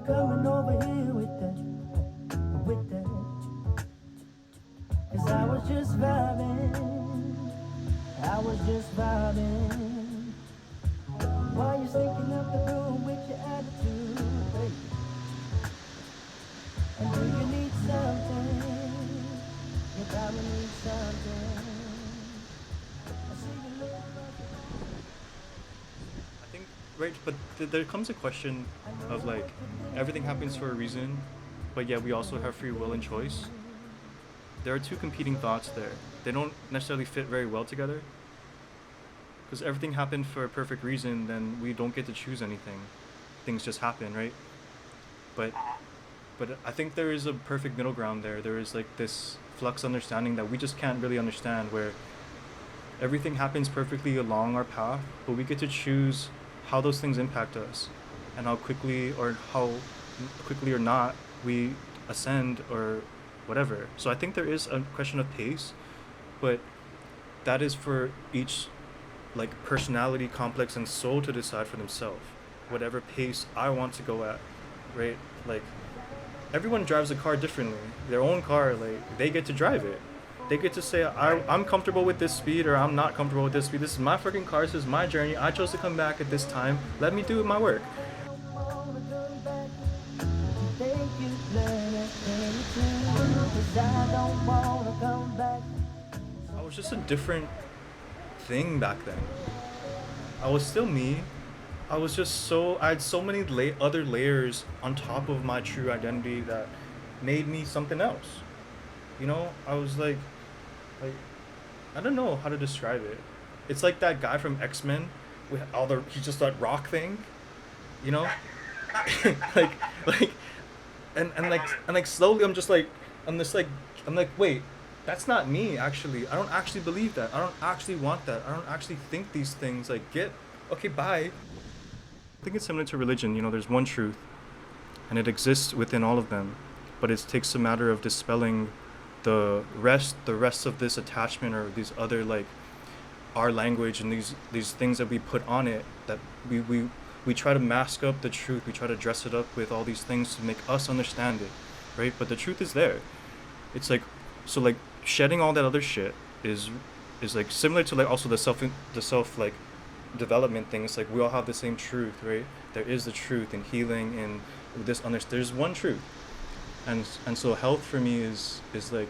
Coming over here with that, cause I was just vibing, while you sneaking up the room with your attitude, baby. And do you need something? You probably need something. I see you looking I think, right, but there comes a question of like, everything happens for a reason, but yet we also have free will and choice. There are two competing thoughts there. They don't necessarily fit very well together. Because everything happened for a perfect reason, then we don't get to choose anything. Things just happen, right? But I think there is a perfect middle ground there. There is like this flux understanding that we just can't really understand, where everything happens perfectly along our path, but we get to choose how those things impact us and how quickly or not we ascend or whatever. So I think there is a question of pace, but that is for each like personality, complex, and soul to decide for themselves whatever pace I want to go at, right? Like, everyone drives a car differently. Their own car, like, they get to drive it. They get to say, I'm comfortable with this speed, or I'm not comfortable with this speed. This is my freaking car. This is my journey. I chose to come back at this time. Let me do my work. I was just a different thing back then. I was still me. I had so many other layers on top of my true identity that made me something else. You know, I was like, I don't know how to describe it. It's like that guy from X-Men with he's just that rock thing, you know? like slowly I'm like, wait, that's not me, actually. I don't actually believe that. I don't actually want that. I don't actually think these things. Like, okay, bye. I think it's similar to religion. You know, there's one truth, and it exists within all of them, but it takes a matter of dispelling the rest of this attachment, or these other, like, our language and these things that we put on it, that we try to mask up the truth. We try to dress it up with all these things to make us understand it, right? But the truth is there. It's like, so like, shedding all that other shit is like similar to like also the self like development thing. It's like we all have the same truth, right? There is the truth in healing, and there's one truth, and so health for me is like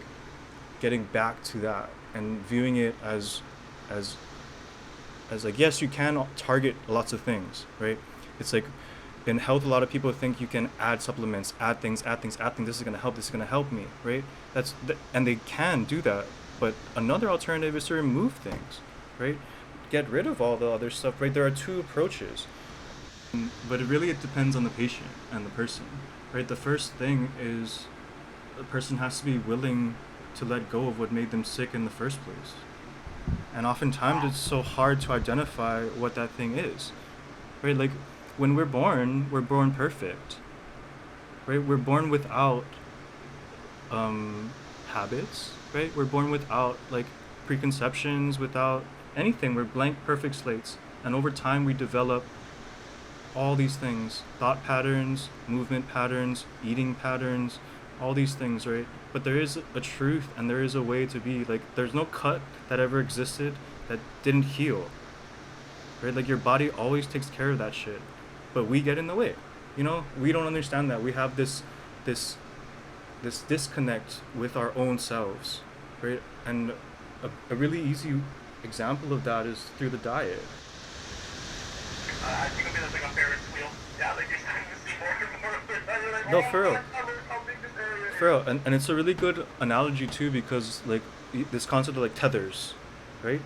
getting back to that and viewing it as like, yes, you can target lots of things, right? It's like in health, a lot of people think you can add supplements, add things. This is going to help me, right? And they can do that. But another alternative is to remove things, right? Get rid of all the other stuff, right? There are two approaches. But it depends on the patient and the person, right? The first thing is the person has to be willing to let go of what made them sick in the first place. And oftentimes it's so hard to identify what that thing is, right? Like, when we're born perfect, right? We're born without habits, right? We're born without, like, preconceptions, without anything. We're blank, perfect slates. And over time, we develop all these things, thought patterns, movement patterns, eating patterns, all these things, right? But there is a truth, and there is a way to be. Like, there's no cut that ever existed that didn't heal, right? Like, your body always takes care of that shit, but we get in the way. You know, we don't understand that. We have this disconnect with our own selves, right? And a really easy example of that is through the diet. I think that's like a Ferris wheel. Yeah, like you're starting to see more and more of it. You're like, No, oh, for real. how big this area is. For real. And it's a really good analogy too, because like this concept of like tethers, right?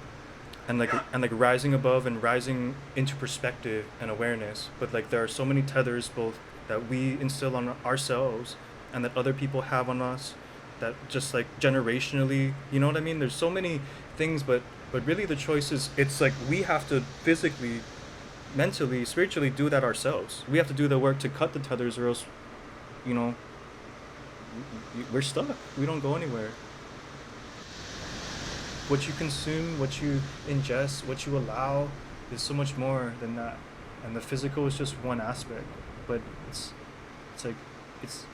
And like rising above and rising into perspective and awareness. But like there are so many tethers both that we instill on ourselves and that other people have on us, that just like generationally, you know what I mean? There's so many things, but really the choice is, it's like we have to physically, mentally, spiritually do that ourselves. We have to do the work to cut the tethers, or else, you know, we're stuck. We don't go anywhere. What you consume, what you ingest, what you allow is so much more than that. And the physical is just one aspect. But it's like, it's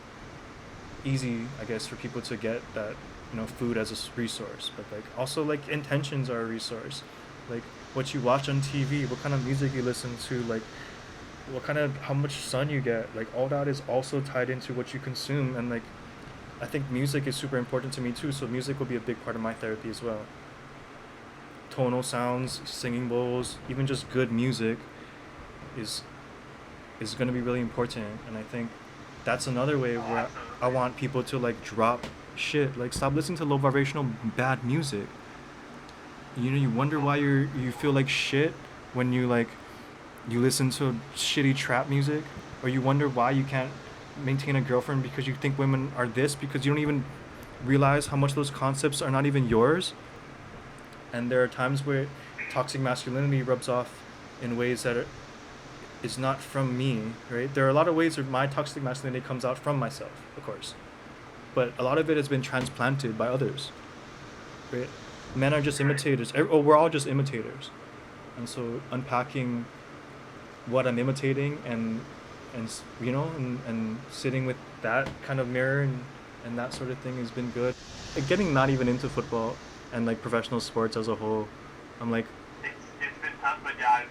easy, I guess, for people to get that, you know, food as a resource. But like also like intentions are a resource. Like what you watch on TV, what kind of music you listen to, like what kind of, how much sun you get, like all that is also tied into what you consume. And like I think music is super important to me too, so music will be a big part of my therapy as well. Tonal sounds, singing bowls, even just good music is going to be really important. And I think that's another way where I want people to like drop shit, like stop listening to low vibrational bad music. You know, you wonder why you feel like shit when you listen to shitty trap music, or you wonder why you can't maintain a girlfriend because you think women are this, because you don't even realize how much those concepts are not even yours. And there are times where toxic masculinity rubs off in ways that is not from me, right? There are a lot of ways where my toxic masculinity comes out from myself, of course, but a lot of it has been transplanted by others, right? Men are just imitators. We're all just imitators. And so unpacking what I'm imitating and you know, and sitting with that kind of mirror and that sort of thing has been good. Like getting not even into football and like professional sports as a whole, I'm like, it's been tough, but yeah,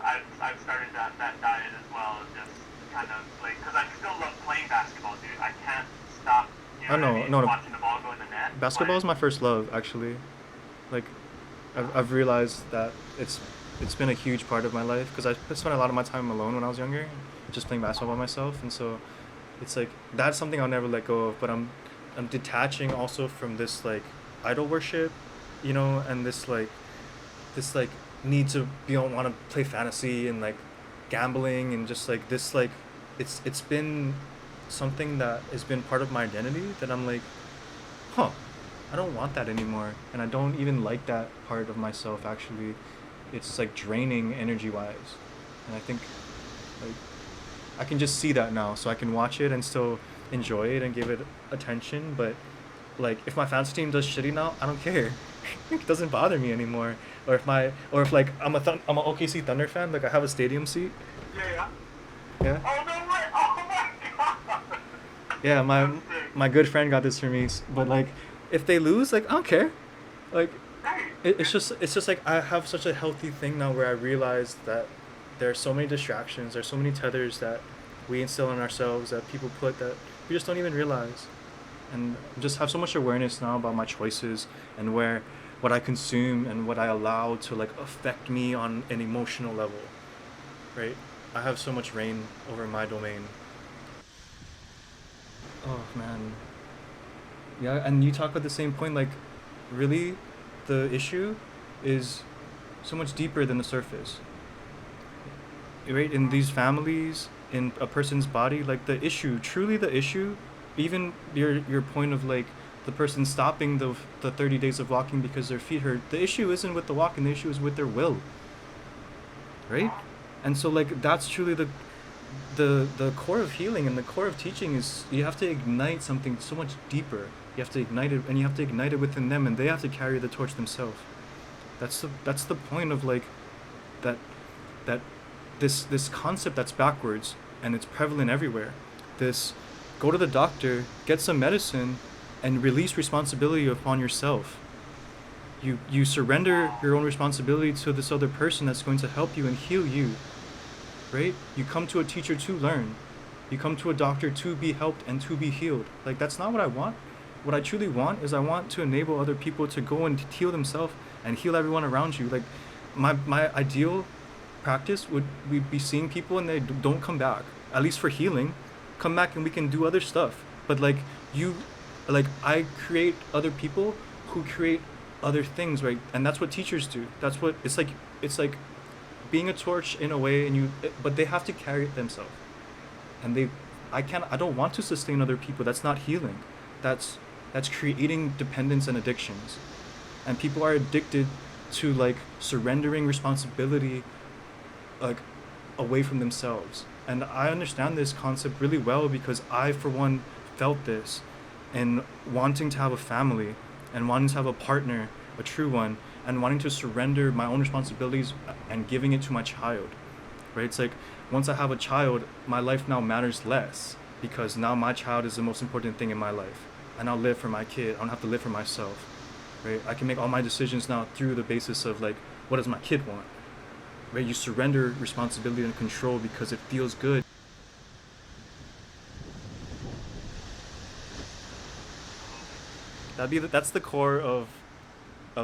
I've started that diet as well. Just kind of like, because I still love playing basketball, dude. I can't stop. You know, what I mean? No, Watching the ball go in the net. Basketball is my first love, actually. Like, I've realized that it's been a huge part of my life, because I spent a lot of my time alone when I was younger, just playing basketball by myself, and so it's like that's something I'll never let go of. But I'm detaching also from this like idol worship, you know, and this need to want to play fantasy and like gambling and just like this like it's been something that has been part of my identity that I'm like, I don't want that anymore, and I don't even like that part of myself. Actually, it's like draining energy wise, and I think like I can just see that now, so I can watch it and still enjoy it and give it attention. But like if my fantasy team does shitty now, I don't care. It doesn't bother me anymore. Or if like I'm an OKC Thunder fan, like I have a stadium seat. Yeah. Yeah. Oh no way! Oh my god! Yeah, my good friend got this for me. But like if they lose, like I don't care. Like it's just like I have such a healthy thing now where I realize that there are so many distractions, there's so many tethers that we instill in ourselves that people put that we just don't even realize. And just have so much awareness now about my choices and what I consume and what I allow to like affect me on an emotional level, right? I have so much reign over my domain. Oh man. Yeah, and you talk about the same point, like really the issue is so much deeper than the surface, right? In these families, in a person's body, like the issue, truly the issue, even your point of like the person stopping the 30 days of walking because their feet hurt, the issue isn't with the walking, the issue is with their will, right? And so like that's truly the core of healing and the core of teaching is you have to ignite something so much deeper. You have to ignite it, and you have to ignite it within them, and they have to carry the torch themselves. That's the point of like that this concept that's backwards and it's prevalent everywhere. This go to the doctor, get some medicine, and release responsibility upon yourself. You surrender your own responsibility to this other person that's going to help you and heal you, right? You come to a teacher to learn. You come to a doctor to be helped and to be healed. Like that's not what I want. What I truly want is I want to enable other people to go and heal themselves and heal everyone around you. Like my ideal practice would be seeing people and they don't come back, at least for healing. Come back and we can do other stuff. But like I create other people who create other things, right? And that's what teachers do. That's what it's like being a torch in a way, and but they have to carry it themselves. And I don't want to sustain other people. That's not healing. That's that's creating dependence and addictions. And people are addicted to like surrendering responsibility like away from themselves. And I understand this concept really well because I, for one, felt this in wanting to have a family and wanting to have a partner, a true one, and wanting to surrender my own responsibilities and giving it to my child, right? It's like once I have a child, my life now matters less because now my child is the most important thing in my life. And I'll live for my kid. I don't have to live for myself, right? I can make all my decisions now through the basis of like, what does my kid want? Right? You surrender responsibility and control because it feels good. That's the core of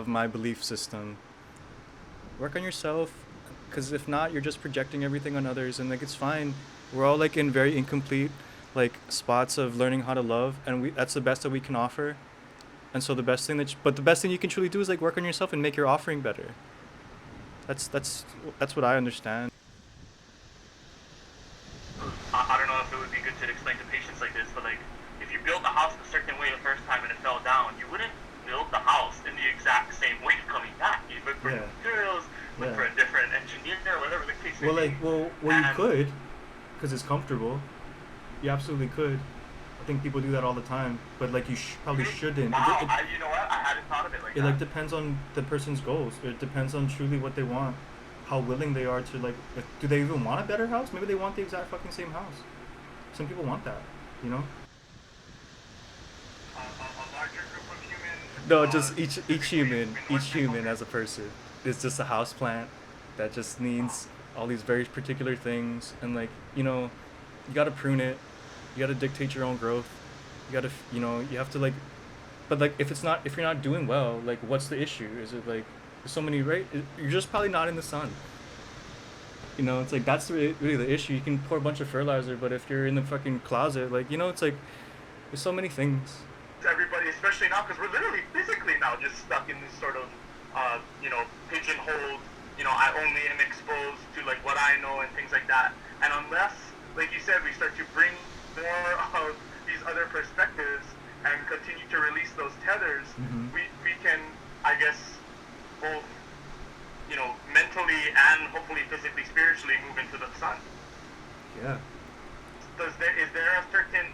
my belief system. Work on yourself, because if not, you're just projecting everything on others, and like it's fine. We're all like in very incomplete like spots of learning how to love, and that's the best that we can offer. And so the best thing you can truly do is like work on yourself and make your offering better. That's what I understand. I don't know if it would be good to explain to patients like this, but like if you build the house a certain way the first time and it fell down, you wouldn't build the house in the exact same way coming back. You look for materials, look for a different engineer, whatever the case may be. You could, because it's comfortable. You absolutely could. I think people do that all the time, but like you probably shouldn't. Wow, you know what? I hadn't thought of it like that. It like depends on the person's goals. It depends on truly what they want, how willing they are to like. Do they even want a better house? Maybe they want the exact fucking same house. Some people want that, you know. A larger group of humans. No, just each human as a person is just a houseplant that just needs all these very particular things, and like you know, you gotta prune it. You gotta dictate your own growth. You gotta, you have to like, but like if you're not doing well, like what's the issue? Is it like there's so many, right? You're just probably not in the sun. You know, it's like that's really the issue. You can pour a bunch of fertilizer, but if you're in the fucking closet, like it's like there's so many things. Everybody, especially now, because we're literally physically now just stuck in this sort of, pigeonholed. I only am exposed to like what I know and things like that. And unless, like you said, we start to bring more of these other perspectives and continue to release those tethers, we can, I guess, both, mentally and hopefully physically, spiritually move into the sun. Yeah. Was there a certain,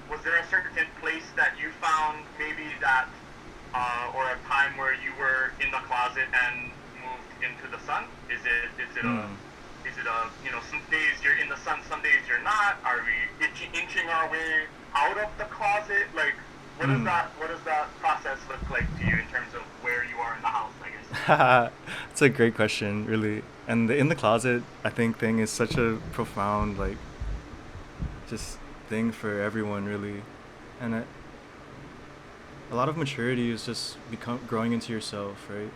was there a certain place that you found maybe that, or a time where you were in the closet and moved into the sun? Is it some days you're in the sun, some days you're not? Are we inching our way out of the closet? Like, what does that process look like to you in terms of where you are in the house, I guess? It's a great question, really. And the in the closet, I think, thing is such a profound, like, just thing for everyone, really. And a lot of maturity is just growing into yourself, right?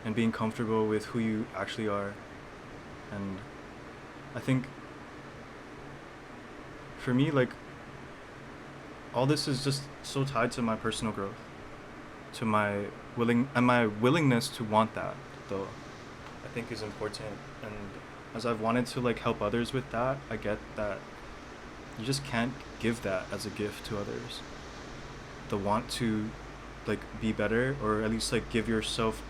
And being comfortable with who you actually are. And I think for me, like, all this is just so tied to my personal growth, to my willingness to want that, though, I think is important. And as I've wanted to like help others with that, I get that you just can't give that as a gift to others. The want to like be better, or at least like give yourself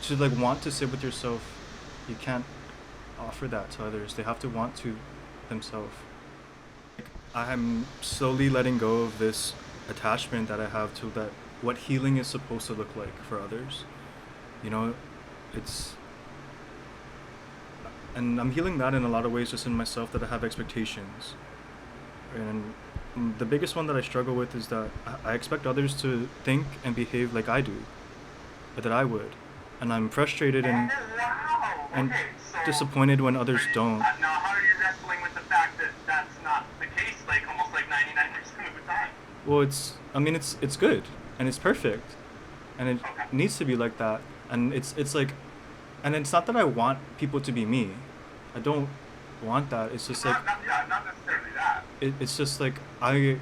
to like want to sit with yourself, you can't offer that to others. They have to want to themselves. I'm slowly letting go of this attachment that I have to that what healing is supposed to look like for others. And I'm healing that in a lot of ways just in myself, that I have expectations. And the biggest one that I struggle with is that I expect others to think and behave like I do, or that I would. And I'm frustrated and disappointed when others don't. Now, how are you wrestling with the fact that that's not the case, like almost like 99% of the time? Well, it's good and it's perfect, and it needs to be like that. And it's like, and it's not that I want people to be me. I don't want that. It's just like not necessarily that. It's just like I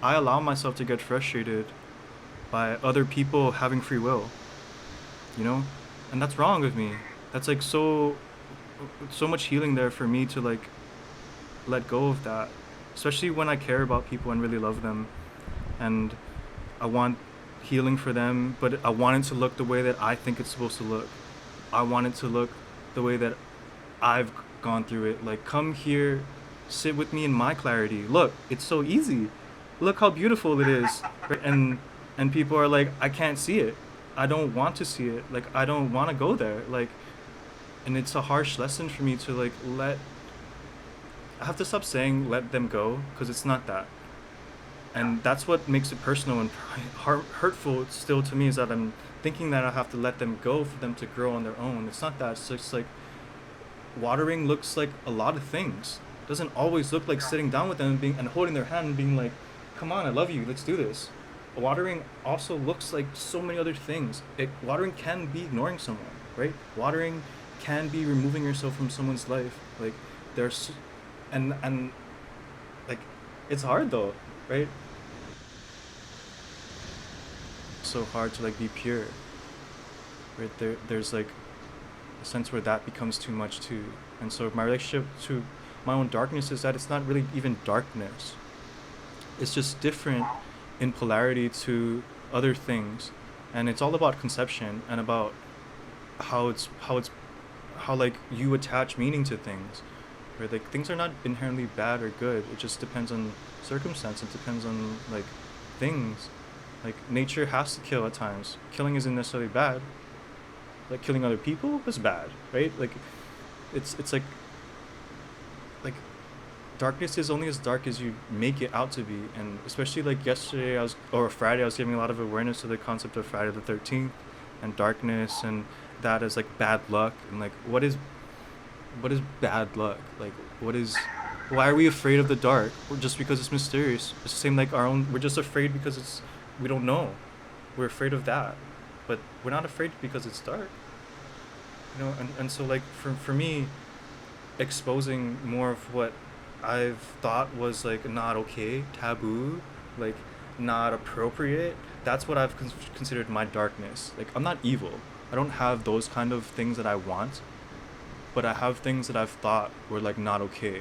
allow myself to get frustrated by other people having free will, and that's wrong with me. That's like so much healing there for me to like let go of that, especially when I care about people and really love them. and I want healing for them, but I want it to look the way that I think it's supposed to look. I want it to look the way that I've gone through it. Like, come here, sit with me in my clarity. Look, it's so easy. Look how beautiful it is. Right? And people are like, I can't see it. I don't want to see it. Like, I don't want to go there. Like, and it's a harsh lesson for me to like I have to stop saying let them go, because it's not that. And that's what makes it personal and hurtful still to me, is that I'm thinking that I have to let them go for them to grow on their own. It's not that. It's just like watering looks like a lot of things. It doesn't always look like sitting down with them and holding their hand and being like, come on, I love you, let's do this. Watering also looks like so many other things. Watering can be ignoring someone, right? Watering can be removing yourself from someone's life. Like, there's and like, it's hard though, right? So hard to like be pure, right? There's like a sense where that becomes too much too. And so my relationship to my own darkness is that it's not really even darkness. It's just different in polarity to other things, and it's all about conception and about how like you attach meaning to things. Right? Like, things are not inherently bad or good. It just depends on circumstance. It depends on like things. Like, nature has to kill at times. Killing isn't necessarily bad. Like, killing other people is bad, right? Like, it's like darkness is only as dark as you make it out to be. And especially like yesterday or Friday, I was giving a lot of awareness to the concept of Friday the 13th and darkness, and that as like bad luck, and like what is bad luck? Like, why are we afraid of the dark? Or just because it's mysterious? It's the same like we're just afraid because we don't know. We're afraid of that, but we're not afraid because it's dark. You know, and so like for me, exposing more of what I've thought was like not okay, taboo, like not appropriate, that's what I've considered my darkness. Like, I'm not evil. I don't have those kind of things that I want, but I have things that I've thought were like not okay.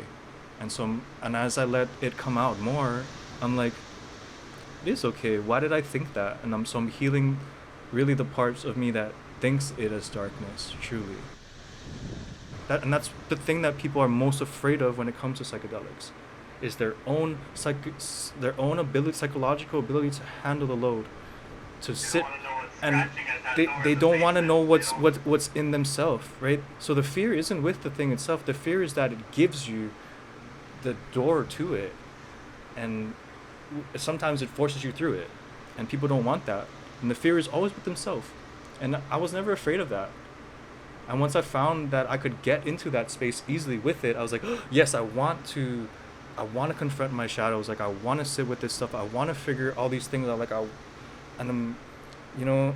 And so, and as I let it come out more, I'm like, it is okay. Why did I think that? And I'm healing really the parts of me that thinks it is darkness, truly. That's the thing that people are most afraid of when it comes to psychedelics, is their own psychological ability to handle the load, to sit, and they don't want to know what's in themselves, right? So the fear isn't with the thing itself. The fear is that it gives you the door to it, and sometimes it forces you through it, and people don't want that. And the fear is always with themselves, and I was never afraid of that. And once I found that I could get into that space easily with it, I was like, oh, yes, I want to confront my shadows. Like, I want to sit with this stuff. I want to figure all these things out. Like, you know,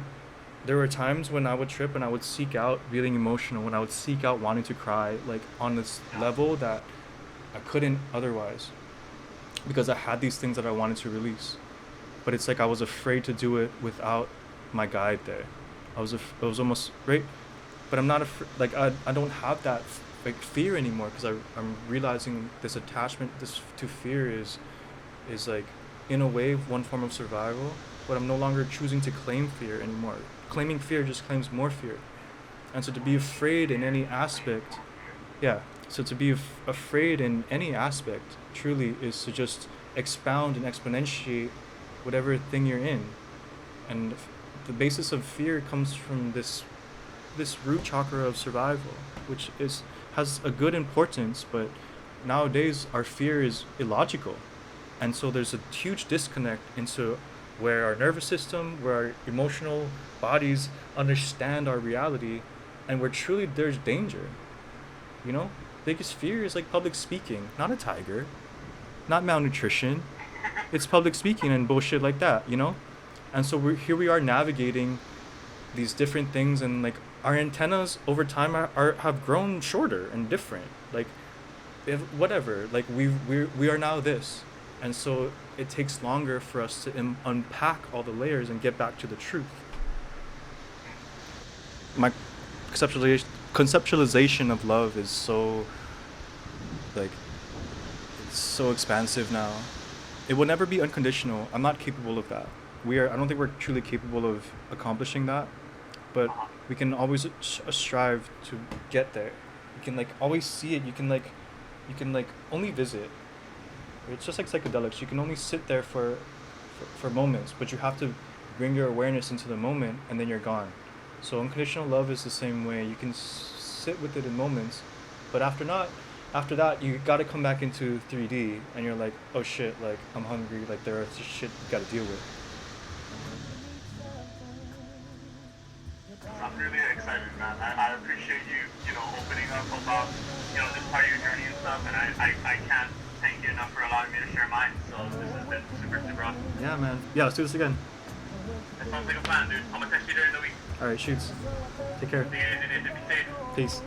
there were times when I would trip and I would seek out feeling emotional, when I would seek out wanting to cry, like on this level that I couldn't otherwise, because I had these things that I wanted to release. But it's like I was afraid to do it without my guide there. I was almost, right? But I'm not like I don't have that like fear anymore, because I'm realizing this attachment to fear is like, in a way, one form of survival, but I'm no longer choosing to claim fear anymore. Claiming fear just claims more fear. And so to be afraid in any aspect, afraid in any aspect truly is to just expound and exponentiate whatever thing you're in. And the basis of fear comes from this root chakra of survival, which has a good importance, but nowadays our fear is illogical. And so there's a huge disconnect into where our nervous system, where our emotional bodies understand our reality, and where truly there's danger. You know, biggest fear is like public speaking, not a tiger, not malnutrition. It's public speaking and bullshit like that, you know? And so we are navigating these different things, and like our antennas over time have grown shorter and different. Like, whatever, like we are now this. And so it takes longer for us to unpack all the layers and get back to the truth. My conceptualization of love is so, like, it's so expansive now. it will never be unconditional. I'm not capable of that. I don't think we're truly capable of accomplishing that, but we can always strive to get there. You can like always see it. You can like only visit. It's just like psychedelics. You can only sit there for moments, but you have to bring your awareness into the moment, and then you're gone. So unconditional love is the same way. You can sit with it in moments, but after that, you got to come back into 3D, and you're like, oh shit, like I'm hungry. Like there's shit you got to deal with. I'm really excited, man. I appreciate you, opening up about, this part of your journey and stuff, and I can't thank you enough for allowing me to share mine. So this has been super, super awesome. Yeah, man. Yeah, let's do this again. That sounds like a plan, dude. I'm gonna text you during the week. All right, shoots. Take care. Be safe. Peace.